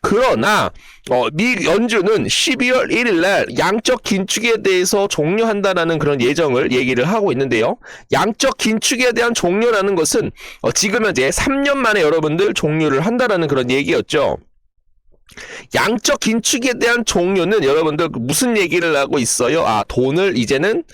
그러나 미 연준은 12월 1일 날 양적 긴축에 대해서 종료한다라는 그런 예정을 얘기를 하고 있는데요. 양적 긴축에 대한 종료라는 것은 지금 현재 3년 만에 여러분들 종료를 한다라는 그런 얘기였죠. 양적 긴축에 대한 종료는 여러분들 무슨 얘기를 하고 있어요? 돈을 이제는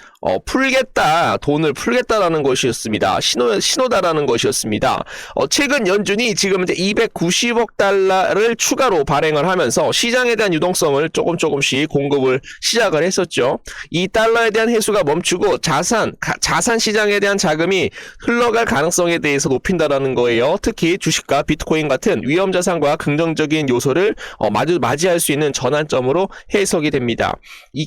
돈을 풀겠다라는 것이었습니다. 신호다라는 것이었습니다. 최근 연준이 지금 이제 290억 달러를 추가로 발행을 하면서 시장에 대한 유동성을 조금씩 공급을 시작을 했었죠. 이 달러에 대한 회수가 멈추고 자산 시장에 대한 자금이 흘러갈 가능성에 대해서 높인다라는 거예요. 특히 주식과 비트코인 같은 위험 자산과 긍정적인 요소를 맞이할 수 있는 전환점으로 해석이 됩니다.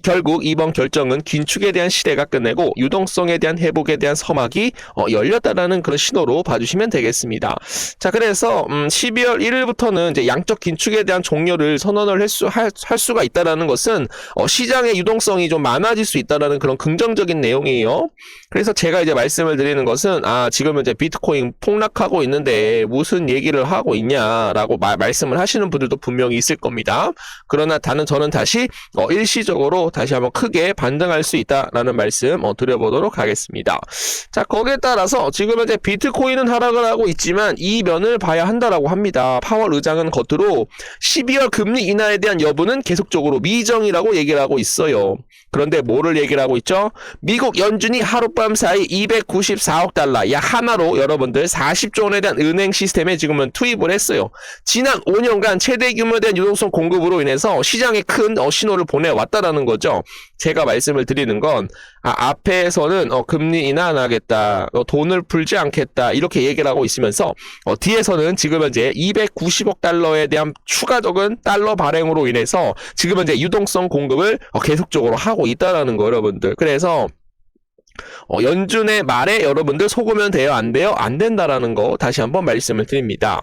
결국 이번 결정은 긴축에 대한 시대가 끝내고 유동성에 대한 회복에 대한 서막이 열렸다라는 그런 신호로 봐주시면 되겠습니다. 자, 그래서 12월 1일부터는 이제 양적 긴축에 대한 종료를 선언을 할 수가 있다라는 것은 시장의 유동성이 좀 많아질 수 있다라는 그런 긍정적인 내용이에요. 그래서 제가 이제 말씀을 드리는 것은 지금 이제 비트코인 폭락하고 있는데 무슨 얘기를 하고 있냐라고 말씀을 하시는 분들도 분명히 있을 겁니다. 그러나 저는 다시 일시적으로 다시 한번 크게 반등할 수 있다라는 말씀 드려보도록 하겠습니다. 자, 거기에 따라서 지금 현재 비트코인은 하락을 하고 있지만 이 면을 봐야 한다라고 합니다. 파월 의장은 겉으로 12월 금리 인하에 대한 여부는 계속적으로 미정이라고 얘기를 하고 있어요. 그런데 뭐를 얘기를 하고 있죠? 미국 연준이 하룻밤 사이 294억 달러, 약 하나로 여러분들 40조 원에 대한 은행 시스템에 지금은 투입을 했어요. 지난 5년간 최대 규모에 대한 유동성 공급으로 인해서 시장에 큰 신호를 보내왔다라는 거죠. 제가 말씀을 드리는 건 앞에서는 금리 인하 안 하겠다, 돈을 풀지 않겠다 이렇게 얘기를 하고 있으면서 뒤에서는 지금 현재 290억 달러에 대한 추가적인 달러 발행으로 인해서 지금 현재 유동성 공급을 계속적으로 하고 있다라는 거 여러분들. 그래서 연준의 말에 여러분들 속으면 돼요? 안 돼요? 안 된다라는 거 다시 한번 말씀을 드립니다.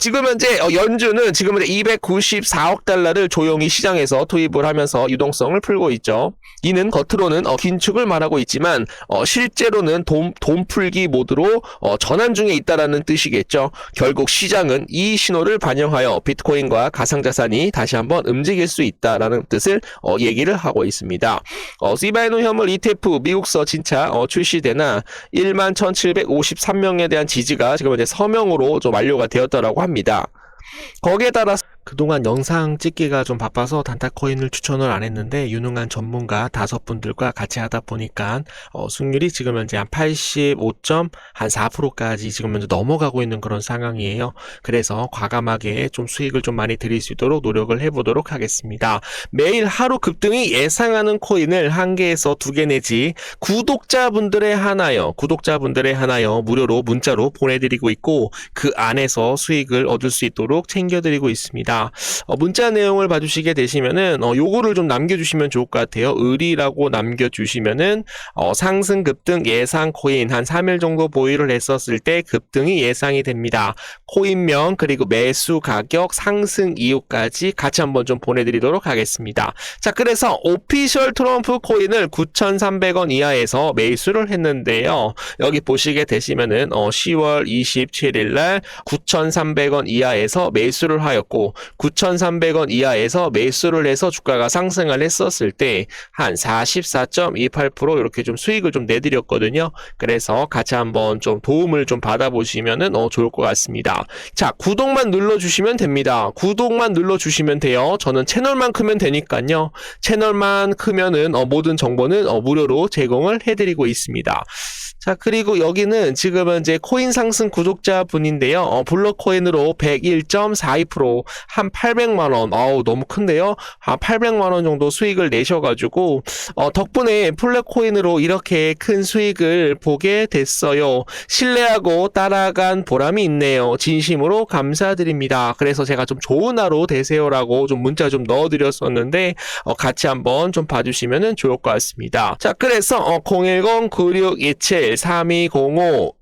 지금 현재 연준은 지금 현재 294억 달러를 조용히 시장에서 투입을 하면서 유동성을 풀고 있죠. 이는 겉으로는 긴축을 말하고 있지만 실제로는 돈 풀기 모드로 전환 중에 있다라는 뜻이겠죠. 결국 시장은 이 신호를 반영하여 비트코인과 가상자산이 다시 한번 움직일 수 있다라는 뜻을 얘기를 하고 있습니다. 시바이노 현물 ETF 미국서 진짜 출시되나 11,753명에 대한 지지가 지금 이제 서명으로 좀 완료가 되었다라고 합니다. 거기에 따라서 그동안 영상 찍기가 좀 바빠서 단타코인을 추천을 안 했는데 유능한 전문가 5분들과 같이 하다 보니까 수익률이 지금 현재 한 85.4%까지 지금 현재 넘어가고 있는 그런 상황이에요. 그래서 과감하게 좀 수익을 좀 많이 드릴 수 있도록 노력을 해보도록 하겠습니다. 매일 하루 급등이 예상하는 코인을 1개에서 2개 내지 구독자분들의 하나요 무료로 문자로 보내드리고 있고 그 안에서 수익을 얻을 수 있도록 챙겨드리고 있습니다. 문자 내용을 봐주시게 되시면은 요거를 좀 남겨주시면 좋을 것 같아요. 의리라고 남겨주시면은 상승 급등 예상 코인 한 3일 정도 보유를 했었을 때 급등이 예상이 됩니다. 코인명 그리고 매수 가격 상승 이유까지 같이 한번 좀 보내드리도록 하겠습니다. 자, 그래서 오피셜 트럼프 코인을 9,300원 이하에서 매수를 했는데요. 여기 보시게 되시면은 10월 27일 날 9,300원 이하에서 매수를 하였고 9,300원 이하에서 매수를 해서 주가가 상승을 했었을 때 한 44.28% 이렇게 좀 수익을 좀 내드렸거든요. 그래서 같이 한번 좀 도움을 좀 받아보시면은 좋을 것 같습니다. 자, 구독만 눌러주시면 됩니다. 구독만 눌러주시면 돼요. 저는 채널만 크면 되니까요. 채널만 크면은 모든 정보는 무료로 제공을 해드리고 있습니다. 자, 그리고 여기는 지금 현재 코인 상승 구독자 분인데요. 블록코인으로 101.42% 한 800만원. 너무 큰데요. 한 800만원 정도 수익을 내셔가지고 덕분에 플랫코인으로 이렇게 큰 수익을 보게 됐어요. 신뢰하고 따라간 보람이 있네요. 진심으로 감사드립니다. 그래서 제가 좀 좋은 하루 되세요라고 좀 문자 좀 넣어드렸었는데 같이 한번 좀 봐주시면 좋을 것 같습니다. 자, 그래서 010-9627-3205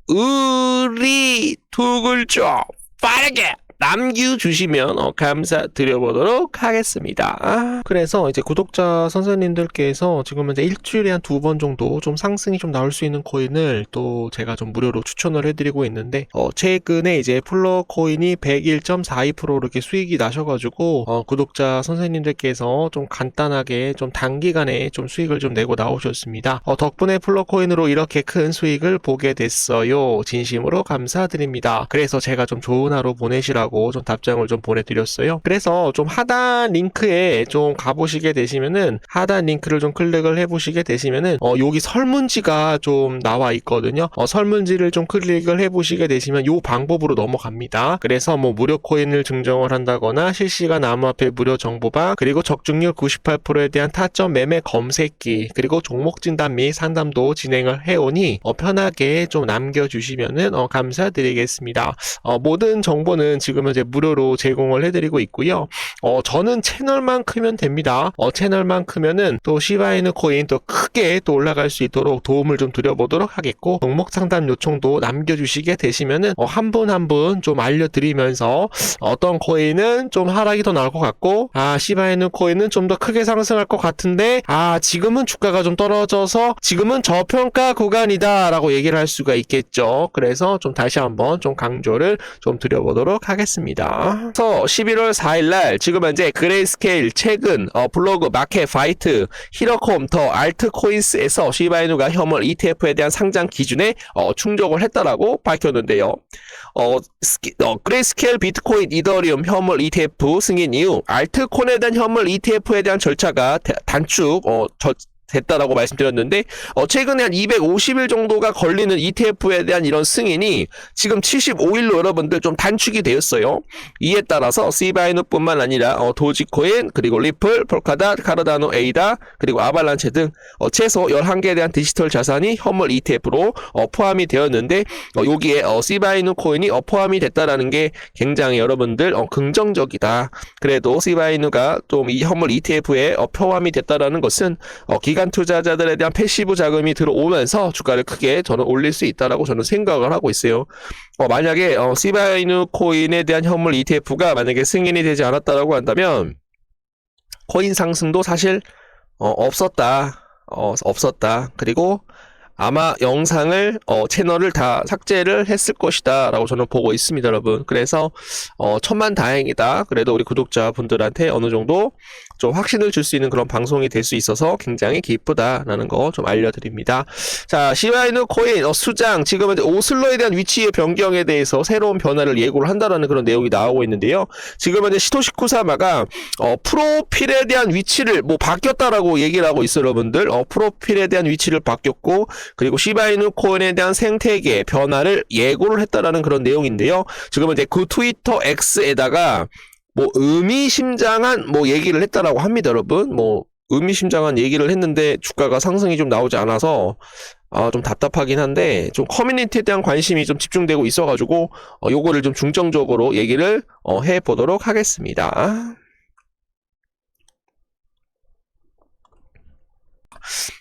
의리 두 글자 빠르게 남겨주시면 감사드려보도록 하겠습니다. 그래서 이제 구독자 선생님들께서 지금 이제 일주일에 한 2번 정도 좀 상승이 좀 나올 수 있는 코인을 또 제가 좀 무료로 추천을 해드리고 있는데 최근에 이제 플러 코인이 101.42% 이렇게 수익이 나셔가지고 구독자 선생님들께서 좀 간단하게 좀 단기간에 좀 수익을 좀 내고 나오셨습니다. 덕분에 플러 코인으로 이렇게 큰 수익을 보게 됐어요. 진심으로 감사드립니다. 그래서 제가 좀 좋은 하루 보내시라고 좀 답장을 좀 보내드렸어요. 그래서 좀 하단 링크에 좀 가보시게 되시면은 하단 링크를 좀 클릭을 해보시게 되시면은 여기 설문지가 좀 나와 있거든요. 설문지를 좀 클릭을 해보시게 되시면 요 방법으로 넘어갑니다. 그래서 뭐 무료 코인을 증정을 한다거나 실시간 암호화폐 무료 정보방, 그리고 적중률 98%에 대한 타점 매매 검색기, 그리고 종목 진단 및 상담도 진행을 해오니 편하게 좀 남겨주시면은 감사드리겠습니다. 모든 정보는 지금 이제 무료로 제공을 해드리고 있고요. 저는 채널만 크면 됩니다. 채널만 크면은 또 시바이누 코인 또 크게 또 올라갈 수 있도록 도움을 좀 드려보도록 하겠고, 종목 상담 요청도 남겨주시게 되시면은 한 분 한 분 좀 알려드리면서 어떤 코인은 좀 하락이 더 나올 것 같고, 시바이누 코인은 좀 더 크게 상승할 것 같은데 지금은 주가가 좀 떨어져서 지금은 저평가 구간이다 라고 얘기를 할 수가 있겠죠. 그래서 좀 다시 한번 좀 강조를 좀 드려보도록 하겠습니다. 그래서 11월 4일날 지금 현재 그레이스케일, 최근 블로그, 마켓 파이트, 히러콤, 더 알트코인스에서 시바이누가 현물 ETF에 대한 상장 기준에 충족을 했다라고 밝혔는데요. 그레이스케일, 비트코인, 이더리움 현물 ETF 승인 이후 알트코인에 대한 현물 ETF에 대한 절차가 단축 됐다라고 말씀드렸는데, 최근에 한 250일 정도가 걸리는 ETF에 대한 이런 승인이 지금 75일로 여러분들 좀 단축이 되었어요. 이에 따라서 시바이누뿐만 아니라 도지코인, 그리고 리플, 폴카닷, 카르다노, 에이다, 그리고 아발란체 등 최소 11개에 대한 디지털 자산이 현물 ETF로 포함이 되었는데, 여기에 시바이누 코인이 포함이 됐다라는 게 굉장히 여러분들 긍정적이다. 그래도 시바이누가 좀 이 현물 ETF에 포함이 됐다라는 것은 기간 투자자들에 대한 패시브 자금이 들어오면서 주가를 크게 저는 올릴 수 있다라고 저는 생각을 하고 있어요. 만약에 시바이누 코인에 대한 현물 ETF가 만약에 승인이 되지 않았다라고 한다면 코인 상승도 사실 없었다. 그리고 아마 영상을 채널을 다 삭제를 했을 것이다 라고 저는 보고 있습니다, 여러분. 그래서 천만다행이다. 그래도 우리 구독자분들한테 어느 정도 좀 확신을 줄 수 있는 그런 방송이 될 수 있어서 굉장히 기쁘다라는 거 좀 알려드립니다. 자, 시바이누 코인 수장, 지금은 오슬로에 대한 위치의 변경에 대해서 새로운 변화를 예고를 한다라는 그런 내용이 나오고 있는데요. 지금은 이제 시토시 쿠사마가 프로필에 대한 위치를 바뀌었다라고 얘기를 하고 있어요, 여러분들. 프로필에 대한 위치를 바뀌었고, 그리고 시바이누 코인에 대한 생태계 변화를 예고를 했다라는 그런 내용인데요. 지금은 이제 그 트위터 X에다가 의미심장한 얘기를 했다라고 합니다, 여러분. 의미심장한 얘기를 했는데 주가가 상승이 좀 나오지 않아서 좀 답답하긴 한데, 좀 커뮤니티에 대한 관심이 좀 집중되고 있어가지고 요거를 좀 중점적으로 얘기를 해보도록 하겠습니다.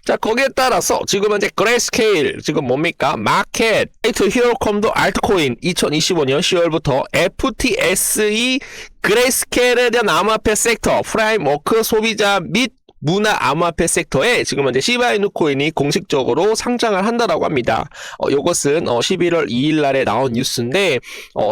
자, 거기에 따라서 지금 현재 그레이스케일, 지금 뭡니까? 마켓, 파이트, 히어로콤도 알트코인 2025년 10월부터 FTSE 그레이스케일에 대한 암호화폐 섹터, 프라임워크, 소비자 및 문화 암호화폐 섹터에 지금 현재 시바이누 코인이 공식적으로 상장을 한다라고 합니다. 이것은 11월 2일 날에 나온 뉴스인데,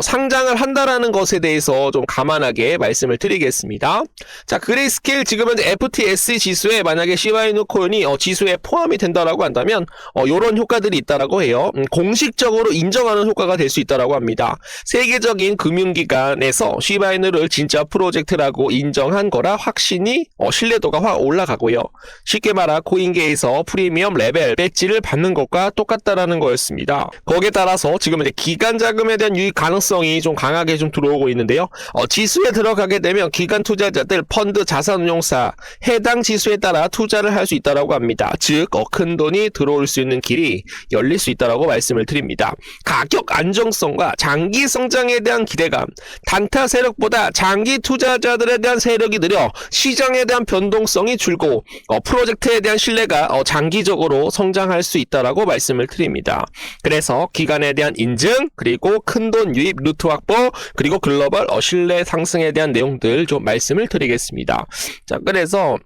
상장을 한다라는 것에 대해서 좀 감안하게 말씀을 드리겠습니다. 자, 그레이스케일 지금 현재 FTSE 지수에 만약에 시바이누 코인이 지수에 포함이 된다라고 한다면 이런 효과들이 있다라고 해요. 공식적으로 인정하는 효과가 될 수 있다라고 합니다. 세계적인 금융기관에서 시바이누를 진짜 프로젝트라고 인정한 거라 확신이 신뢰도가 확 올라가고요. 쉽게 말하 코인계에서 프리미엄 레벨 배지를 받는 것과 똑같다라는 거였습니다. 거기에 따라서 지금 이제 기관 자금에 대한 유입 가능성이 좀 강하게 좀 들어오고 있는데요. 지수에 들어가게 되면 기관 투자자들, 펀드, 자산운용사 해당 지수에 따라 투자를 할 수 있다라고 합니다. 즉, 큰 돈이 들어올 수 있는 길이 열릴 수 있다라고 말씀을 드립니다. 가격 안정성과 장기 성장에 대한 기대감, 단타 세력보다 장기 투자자들에 대한 세력이 느려 시장에 대한 변동성이 줄 풀고 프로젝트에 대한 신뢰가 장기적으로 성장할 수 있다라고 말씀을 드립니다. 그래서 기간에 대한 인증, 그리고 큰돈 유입 루트 확보, 그리고 글로벌 신뢰 상승에 대한 내용들 좀 말씀을 드리겠습니다. 자, 그래서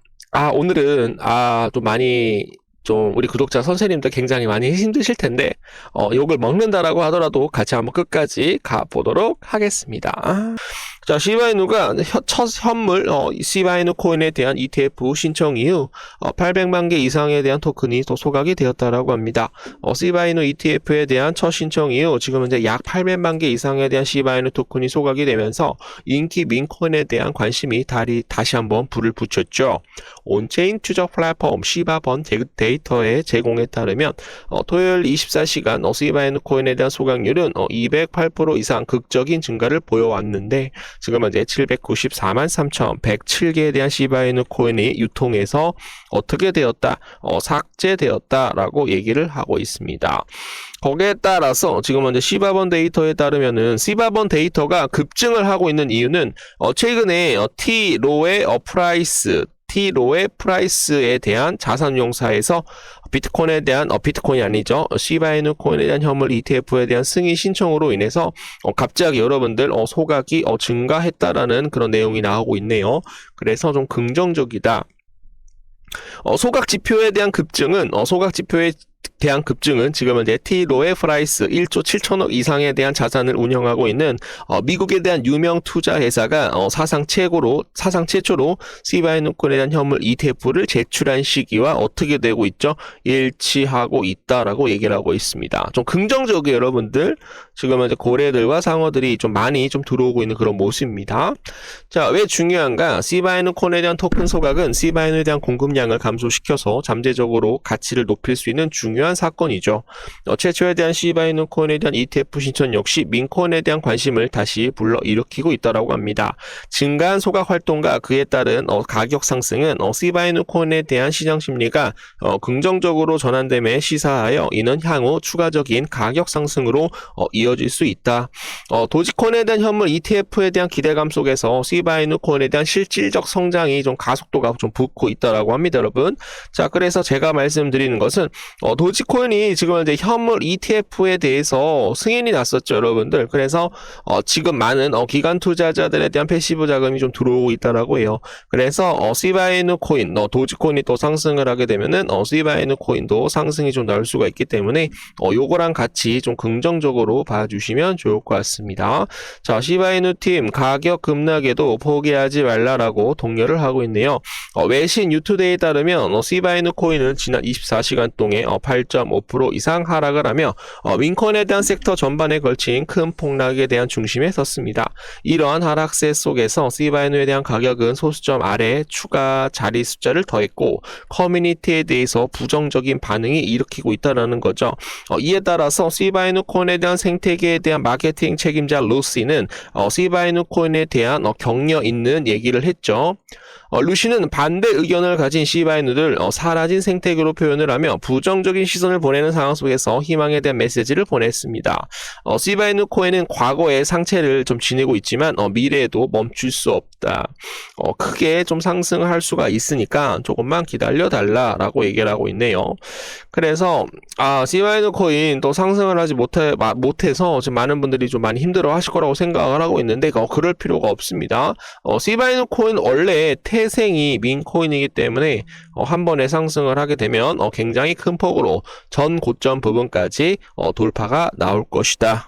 오늘은 좀 많이 좀 우리 구독자 선생님들 굉장히 많이 힘드실 텐데 욕을 먹는다라고 하더라도 같이 한번 끝까지 가보도록 하겠습니다. 자, 시바이누가 첫 현물 시바이누 코인에 대한 ETF 신청 이후 800만 개 이상에 대한 토큰이 또 소각이 되었다라고 합니다. 시바이누 ETF에 대한 첫 신청 이후 지금 현재 약 800만 개 이상에 대한 시바이누 토큰이 소각이 되면서 인기 민코인에 대한 관심이 다시 한번 불을 붙였죠. 온체인 추적 플랫폼 시바번 데이터의 제공에 따르면 토요일 24시간 시바이누 코인에 대한 소각률은 208% 이상 극적인 증가를 보여왔는데 지금 현재 794만 3,107개에 대한 시바이누 코인이 유통해서 어떻게 되었다? 삭제되었다라고 얘기를 하고 있습니다. 거기에 따라서 지금 현재 시바번 데이터에 따르면은 시바번 데이터가 급증을 하고 있는 이유는 최근에 T로의 프라이스에 대한 자산운용사에서 비트코인에 대한 비트코인이 아니죠. 시바이누 코인에 대한 현물 ETF에 대한 승인 신청으로 인해서 갑자기 여러분들 소각이 증가했다라는 그런 내용이 나오고 있네요. 그래서 좀 긍정적이다. 소각 지표에 대한 급증은 지금 현재 T로의 프라이스 1조 7천억 이상에 대한 자산을 운영하고 있는 미국에 대한 유명 투자 회사가 사상 최초로 시바이누 코인에 대한 현물 ETF를 제출한 시기와 어떻게 되고 있죠? 일치하고 있다라고 얘기를 하고 있습니다. 좀 긍정적이에요, 여러분들. 지금 현재 고래들과 상어들이 좀 많이 들어오고 있는 그런 모습입니다. 자, 왜 중요한가? 시바이누 코인에 대한 토큰 소각은 시바이누에 대한 공급량을 감소시켜서 잠재적으로 가치를 높일 수 있는 중요한 사건이죠. 최초에 대한 시바이누 코인에 대한 ETF 신청 역시 민코인에 대한 관심을 다시 불러일으키고 있다고 합니다. 증가한 소각 활동과 그에 따른 가격 상승은 시바이누 코인에 대한 시장 심리가 긍정적으로 전환됨에 시사하여 이는 향후 추가적인 가격 상승으로 이어질 수 있다. 도지코인에 대한 현물 ETF에 대한 기대감 속에서 시바이누 코인에 대한 실질적 성장이 좀 가속도가 좀 붙고 있다고 합니다, 여러분. 자, 그래서 제가 말씀드리는 것은 도지코인이 지금 현재 현물 ETF에 대해서 승인이 났었죠, 여러분들. 그래서 지금 많은 기관 투자자들에 대한 패시브 자금이 좀 들어오고 있다라고 해요. 그래서 시바이누 코인, 도지코인이 또 상승을 하게 되면은 시바이누 코인도 상승이 좀 나올 수가 있기 때문에 요거랑 같이 좀 긍정적으로 봐주시면 좋을 것 같습니다. 자, 시바이누 팀 가격 급락에도 포기하지 말라라고 독려를 하고 있네요. 외신 유투데이에 따르면 시바이누 코인은 지난 24시간 동안 8.5% 이상 하락을 하며 민코인에 대한 섹터 전반에 걸친 큰 폭락에 대한 중심에 섰습니다. 이러한 하락세 속에서 시바이누에 대한 가격은 소수점 아래 추가 자리 숫자를 더했고 커뮤니티에 대해서 부정적인 반응이 일으키고 있다는 거죠. 이에 따라서 시바이누 코인에 대한 생태계에 대한 마케팅 책임자 루시는 시바이누 코인에 대한 격려 있는 얘기를 했죠. 루시는 반대 의견을 가진 시바이누들 사라진 생태계로 표현을 하며 부정적인 시선을 보내는 상황 속에서 희망에 대한 메시지를 보냈습니다. 시바이누 코인은 과거의 상체를 좀 지니고 있지만 미래에도 멈출 수 없다. 크게 좀 상승을 할 수가 있으니까 조금만 기다려 달라라고 얘기를 하고 있네요. 그래서 시바이누 코인 또 상승을 하지 못해서 지금 많은 분들이 좀 많이 힘들어 하실 거라고 생각을 하고 있는데 그럴 필요가 없습니다. 시바이누 코인 원래 태생이 민코인이기 때문에 한 번에 상승을 하게 되면 굉장히 큰 폭으로 전 고점 부분까지 돌파가 나올 것이다.